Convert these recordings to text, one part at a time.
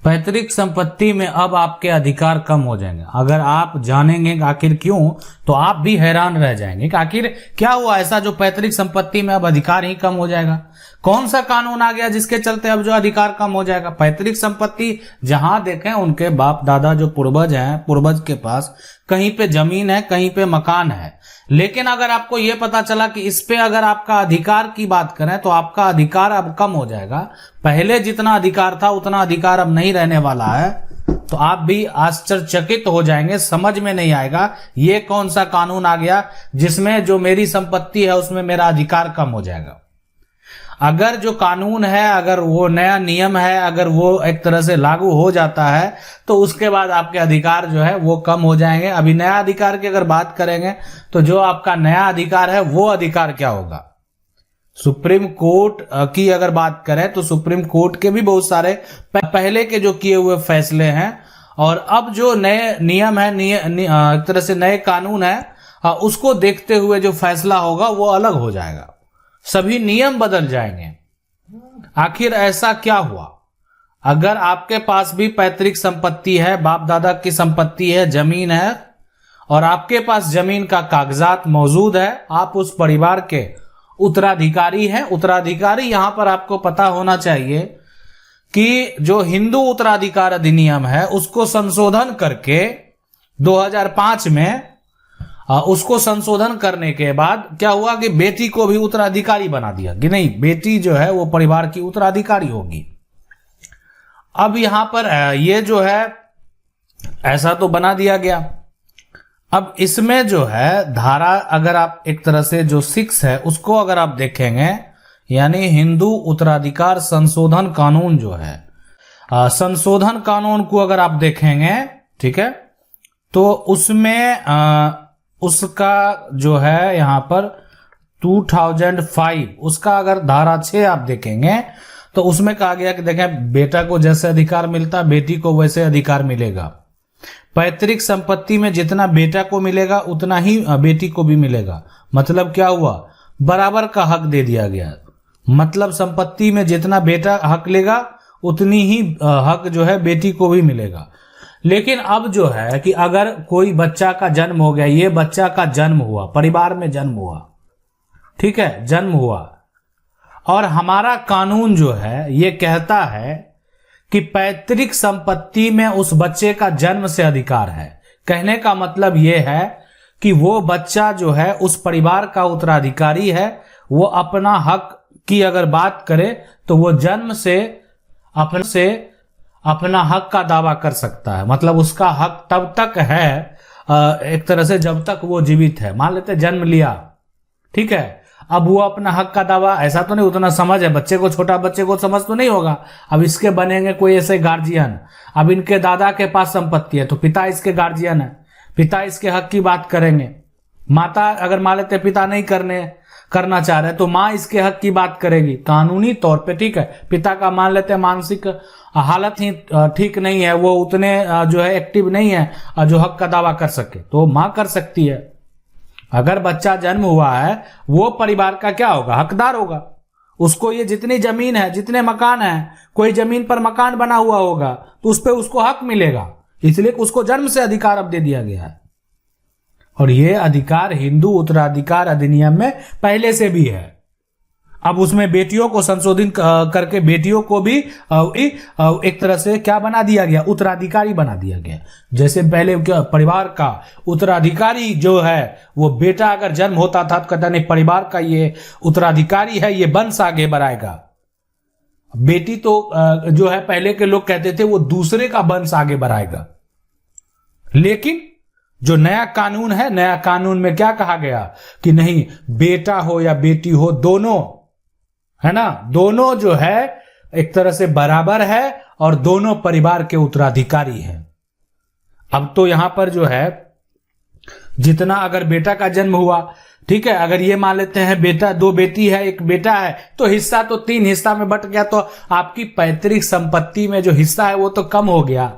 पैतृक संपत्ति में अब आपके अधिकार कम हो जाएंगे। अगर आप जानेंगे कि आखिर क्यों, तो आप भी हैरान रह जाएंगे कि आखिर क्या हुआ ऐसा जो पैतृक संपत्ति में अब अधिकार ही कम हो जाएगा। कौन सा कानून आ गया जिसके चलते अब जो अधिकार कम हो जाएगा। पैतृक संपत्ति जहां देखें उनके बाप दादा जो पूर्वज हैं, पूर्वज के पास कहीं पे जमीन है, कहीं पे मकान है, लेकिन अगर आपको यह पता चला कि इस पे अगर आपका अधिकार की बात करें तो आपका अधिकार अब कम हो जाएगा। पहले जितना अधिकार था उतना अधिकार अब नहीं रहने वाला है, तो आप भी आश्चर्यचकित हो जाएंगे। समझ में नहीं आएगा ये कौन सा कानून आ गया जिसमें जो मेरी संपत्ति है उसमें मेरा अधिकार कम हो जाएगा। अगर जो कानून है, अगर वो नया नियम है, अगर वो एक तरह से लागू हो जाता है तो उसके बाद आपके अधिकार जो है वो कम हो जाएंगे। अभी नया अधिकार की अगर बात करेंगे तो जो आपका नया अधिकार है वो अधिकार क्या होगा। सुप्रीम कोर्ट की अगर बात करें तो सुप्रीम कोर्ट के भी बहुत सारे पहले के जो किए हुए फैसले हैं और अब जो नए नियम है, एक तरह से नए कानून है, उसको देखते हुए जो फैसला होगा वो अलग हो जाएगा। सभी नियम बदल जाएंगे। आखिर ऐसा क्या हुआ। अगर आपके पास भी पैतृक संपत्ति है, बाप दादा की संपत्ति है, जमीन है और आपके पास जमीन का कागजात मौजूद है, आप उस परिवार के उत्तराधिकारी हैं। उत्तराधिकारी यहां पर आपको पता होना चाहिए कि जो हिंदू उत्तराधिकार अधिनियम है उसको संशोधन करके 2005 में उसको संशोधन करने के बाद क्या हुआ कि बेटी को भी उत्तराधिकारी बना दिया कि नहीं, बेटी जो है वो परिवार की उत्तराधिकारी होगी। अब यहां पर ये जो है ऐसा तो बना दिया गया। अब इसमें जो है धारा अगर आप एक तरह से जो 6 है उसको अगर आप देखेंगे, यानी हिंदू उत्तराधिकार संशोधन कानून जो है, संशोधन कानून को अगर आप देखेंगे, ठीक है, तो उसमें उसका जो है यहां पर 2005 उसका अगर धारा 6 आप देखेंगे तो उसमें कहा गया कि देखें बेटा को जैसे अधिकार मिलता बेटी को वैसे अधिकार मिलेगा। पैतृक संपत्ति में जितना बेटा को मिलेगा उतना ही बेटी को भी मिलेगा। मतलब क्या हुआ, बराबर का हक दे दिया गया। मतलब संपत्ति में जितना बेटा हक लेगा उतनी ही हक जो है बेटी को भी मिलेगा। लेकिन अब जो है कि अगर कोई बच्चा का जन्म हो गया, ये बच्चा का जन्म हुआ, परिवार में जन्म हुआ, ठीक है, जन्म हुआ, और हमारा कानून जो है ये कहता है कि पैतृक संपत्ति में उस बच्चे का जन्म से अधिकार है। कहने का मतलब ये है कि वो बच्चा जो है उस परिवार का उत्तराधिकारी है। वो अपना हक की अगर बात करे तो वो जन्म से अपना हक का दावा कर सकता है। मतलब उसका हक तब तक है एक तरह से जब तक वो जीवित है। मान लेते जन्म लिया, ठीक है, अब वो अपना हक का दावा, ऐसा तो नहीं उतना समझ है बच्चे को, छोटा बच्चे को समझ तो नहीं होगा। अब इसके बनेंगे कोई ऐसे गार्जियन, अब इनके दादा के पास संपत्ति है तो पिता इसके गार्जियन है, पिता इसके हक की बात करेंगे। माता अगर मान लेते पिता नहीं करना चाह रहे तो माँ इसके हक की बात करेगी कानूनी तौर पे, ठीक है। पिता का मान लेते हैं मानसिक हालत ही ठीक नहीं है, वो उतने जो है एक्टिव नहीं है जो हक का दावा कर सके, तो माँ कर सकती है। अगर बच्चा जन्म हुआ है वो परिवार का क्या होगा, हकदार होगा। उसको ये जितनी जमीन है, जितने मकान है, कोई जमीन पर मकान बना हुआ होगा तो उस पर उसको हक मिलेगा। इसलिए उसको जन्म से अधिकार अब दे दिया गया है। और ये अधिकार हिंदू उत्तराधिकार अधिनियम में पहले से भी है। अब उसमें बेटियों को संशोधित करके बेटियों को भी एक तरह से क्या बना दिया गया, उत्तराधिकारी बना दिया गया। जैसे पहले परिवार का उत्तराधिकारी जो है वो बेटा अगर जन्म होता था तो कहता नहीं परिवार का ये उत्तराधिकारी है, ये वंश आगे बढ़ाएगा। बेटी तो जो है पहले के लोग कहते थे वो दूसरे का वंश आगे बढ़ाएगा। लेकिन जो नया कानून है, नया कानून में क्या कहा गया कि नहीं, बेटा हो या बेटी हो दोनों, है ना, दोनों जो है एक तरह से बराबर है और दोनों परिवार के उत्तराधिकारी हैं। अब तो यहां पर जो है जितना अगर बेटा का जन्म हुआ, ठीक है, अगर ये मान लेते हैं बेटा, 2 बेटी है, 1 बेटा है, तो हिस्सा तो 3 हिस्सा में बट गया, तो आपकी पैतृक संपत्ति में जो हिस्सा है वो तो कम हो गया।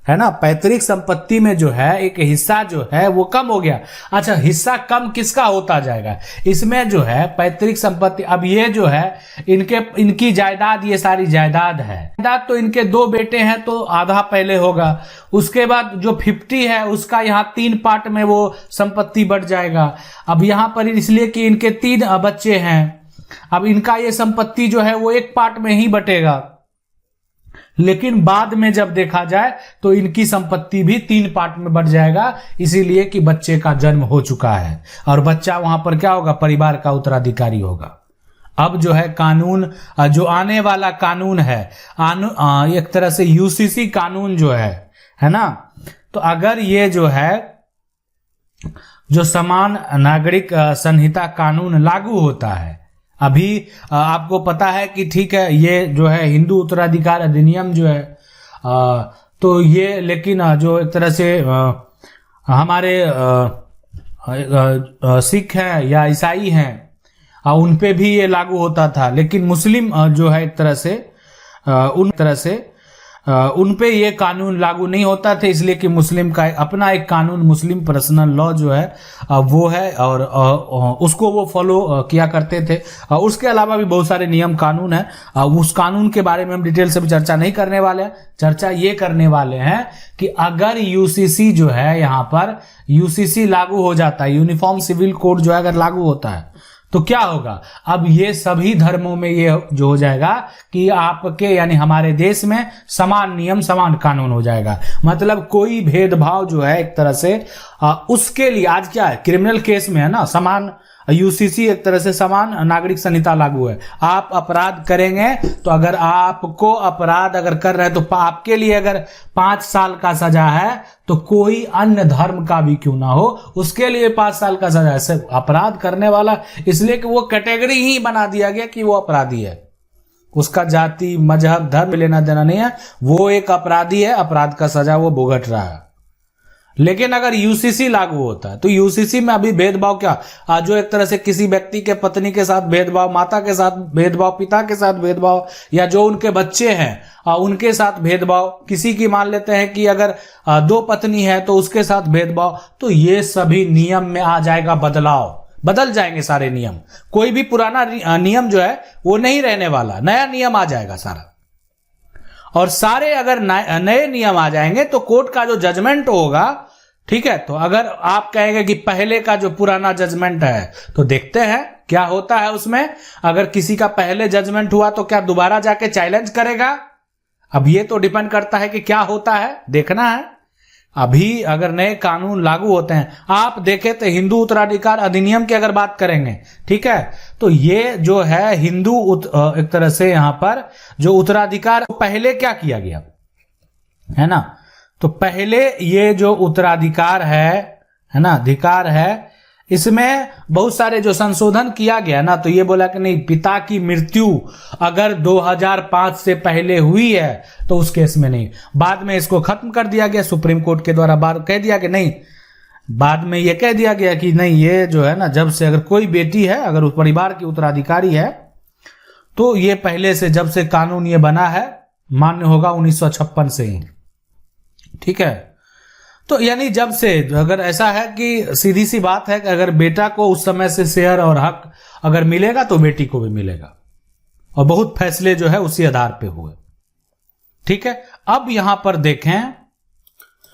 है ना, पैतृक संपत्ति में जो है एक हिस्सा जो है वो कम हो गया। अच्छा, हिस्सा कम किसका होता जाएगा? इसमें जो है पैतृक संपत्ति, अब ये जो है इनकी जायदाद, ये सारी जायदाद है, जायदाद तो इनके 2 बेटे हैं तो आधा पहले होगा, उसके बाद जो 50 है उसका यहाँ 3 पार्ट में वो संपत्ति बढ़ जाएगा। अब यहाँ पर इसलिए कि इनके 3 बच्चे हैं, अब इनका ये संपत्ति जो है वो 1 पार्ट में ही बटेगा, लेकिन बाद में जब देखा जाए तो इनकी संपत्ति भी 3 पार्ट में बढ़ जाएगा, इसीलिए कि बच्चे का जन्म हो चुका है और बच्चा वहां पर क्या होगा, परिवार का उत्तराधिकारी होगा। अब जो है कानून, जो आने वाला कानून है, एक तरह से यूसीसी कानून जो है ना, तो अगर ये जो है जो समान नागरिक संहिता कानून लागू होता है, अभी आपको पता है कि ठीक है ये जो है हिंदू उत्तराधिकार अधिनियम जो है, तो ये लेकिन जो एक तरह से हमारे सिख हैं या ईसाई हैं उन पे भी ये लागू होता था, लेकिन मुस्लिम जो है एक तरह से उन पे ये कानून लागू नहीं होता थे, इसलिए कि मुस्लिम का अपना एक कानून, मुस्लिम पर्सनल लॉ जो है वो है और उसको वो फॉलो किया करते थे। उसके अलावा भी बहुत सारे नियम कानून है, उस कानून के बारे में हम डिटेल से भी चर्चा नहीं करने वाले हैं। चर्चा ये करने वाले हैं कि अगर यूसीसी जो है, यहाँ पर यूसीसी लागू हो जाता है, यूनिफॉर्म सिविल कोड जो है अगर लागू होता है तो क्या होगा। अब ये सभी धर्मों में ये जो हो जाएगा कि आपके यानी हमारे देश में समान नियम समान कानून हो जाएगा, मतलब कोई भेदभाव जो है एक तरह से उसके लिए आज क्या है, क्रिमिनल केस में है ना, समान यूसीसी एक तरह से समान नागरिक संहिता लागू है। आप अपराध करेंगे तो अगर आपको अपराध अगर कर रहे हैं तो आपके लिए अगर 5 साल का सजा है तो कोई अन्य धर्म का भी क्यों ना हो उसके लिए 5 साल का सजा है। सिर्फ अपराध करने वाला, इसलिए कि वो कैटेगरी ही बना दिया गया कि वो अपराधी है, उसका जाति मजहब धर्म लेना देना नहीं है, वो एक अपराधी है, अपराध का सजा वो भुगत रहा है। लेकिन अगर यूसीसी लागू होता है तो यूसीसी में अभी भेदभाव क्या, जो एक तरह से किसी व्यक्ति के पत्नी के साथ भेदभाव, माता के साथ भेदभाव, पिता के साथ भेदभाव, या जो उनके बच्चे हैं उनके साथ भेदभाव, किसी की मान लेते हैं कि अगर 2 पत्नी है तो उसके साथ भेदभाव, तो ये सभी नियम में आ जाएगा बदलाव, बदल जाएंगे सारे नियम। कोई भी पुराना नियम जो है वो नहीं रहने वाला, नया नियम आ जाएगा सारा। और सारे अगर नए नियम आ जाएंगे तो कोर्ट का जो जजमेंट होगा, ठीक है, तो अगर आप कहेंगे कि पहले का जो पुराना जजमेंट है तो देखते हैं क्या होता है उसमें। अगर किसी का पहले जजमेंट हुआ तो क्या दोबारा जाके चैलेंज करेगा? अब ये तो डिपेंड करता है कि क्या होता है, देखना है। अभी अगर नए कानून लागू होते हैं, आप देखें तो हिंदू उत्तराधिकार अधिनियम की अगर बात करेंगे, ठीक है, तो ये जो है हिंदू एक तरह से यहाँ पर जो उत्तराधिकार, पहले क्या किया गया है ना, तो पहले ये जो उत्तराधिकार है ना, अधिकार है, इसमें बहुत सारे जो संशोधन किया गया ना, तो ये बोला कि नहीं, पिता की मृत्यु अगर 2005 से पहले हुई है तो उस केस में नहीं। बाद में इसको खत्म कर दिया गया, सुप्रीम कोर्ट के द्वारा बाद कह दिया कि नहीं, बाद में ये कह दिया गया कि नहीं, ये जो है ना, जब से अगर कोई बेटी है अगर उस परिवार की उत्तराधिकारी है तो ये पहले से जब से कानून ये बना है मान्य होगा 1956 से ही, ठीक है। तो यानी जब से, अगर ऐसा है कि सीधी सी बात है कि अगर बेटा को उस समय से शेयर और हक अगर मिलेगा तो बेटी को भी मिलेगा, और बहुत फैसले जो है उसी आधार पे हुए, ठीक है। अब यहां पर देखें,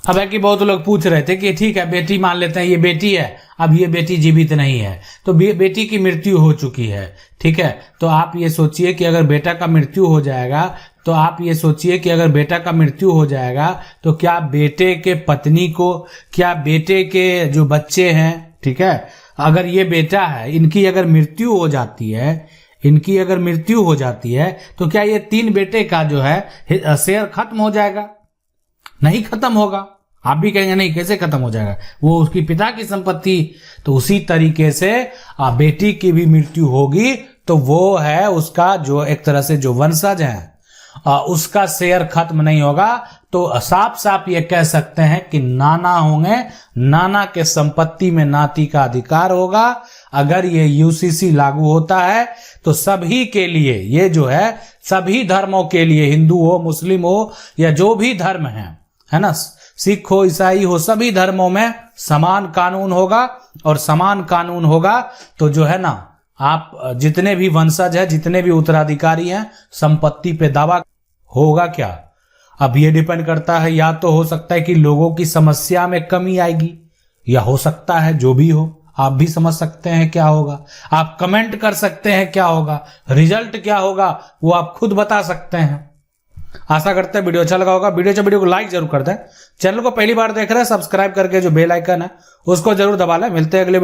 अब है कि बहुत लोग पूछ रहे थे कि ठीक है बेटी मान लेते हैं ये बेटी है, अब ये बेटी जीवित नहीं है तो बेटी की मृत्यु हो चुकी है, ठीक है, तो आप ये सोचिए कि अगर बेटा का मृत्यु हो जाएगा तो आप ये सोचिए कि अगर बेटा का मृत्यु हो जाएगा तो क्या बेटे के पत्नी को, क्या बेटे के जो बच्चे हैं, ठीक है, अगर ये बेटा है, इनकी अगर मृत्यु हो जाती है, इनकी अगर मृत्यु हो जाती है तो क्या ये 3 बेटे का जो है शेयर खत्म हो जाएगा? नहीं खत्म होगा। आप भी कहेंगे नहीं कैसे खत्म हो जाएगा, वो उसकी पिता की संपत्ति। तो उसी तरीके से बेटी की भी मृत्यु होगी तो वो है उसका जो एक तरह से जो वंशज है उसका शेयर खत्म नहीं होगा। तो साफ साफ ये कह सकते हैं कि नाना होंगे, नाना के संपत्ति में नाती का अधिकार होगा। अगर ये यूसीसी लागू होता है तो सभी के लिए, ये जो है सभी धर्मों के लिए, हिंदू हो, मुस्लिम हो या जो भी धर्म है है ना, सिख हो, ईसाई हो, सभी धर्मों में समान कानून होगा। और समान कानून होगा तो जो है ना, आप जितने भी वंशज है, जितने भी उत्तराधिकारी हैं, संपत्ति पे दावा होगा क्या। अब ये डिपेंड करता है, या तो हो सकता है कि लोगों की समस्या में कमी आएगी, या हो सकता है जो भी हो, आप भी समझ सकते हैं क्या होगा, आप कमेंट कर सकते हैं क्या होगा, रिजल्ट क्या होगा वो आप खुद बता सकते हैं। आशा करते हैं वीडियो अच्छा लगा होगा। वीडियो को लाइक जरूर कर दें। चैनल को पहली बार देख रहे हैं, सब्सक्राइब करके जो बेल आइकन है उसको जरूर दबा लें। मिलते हैं अगले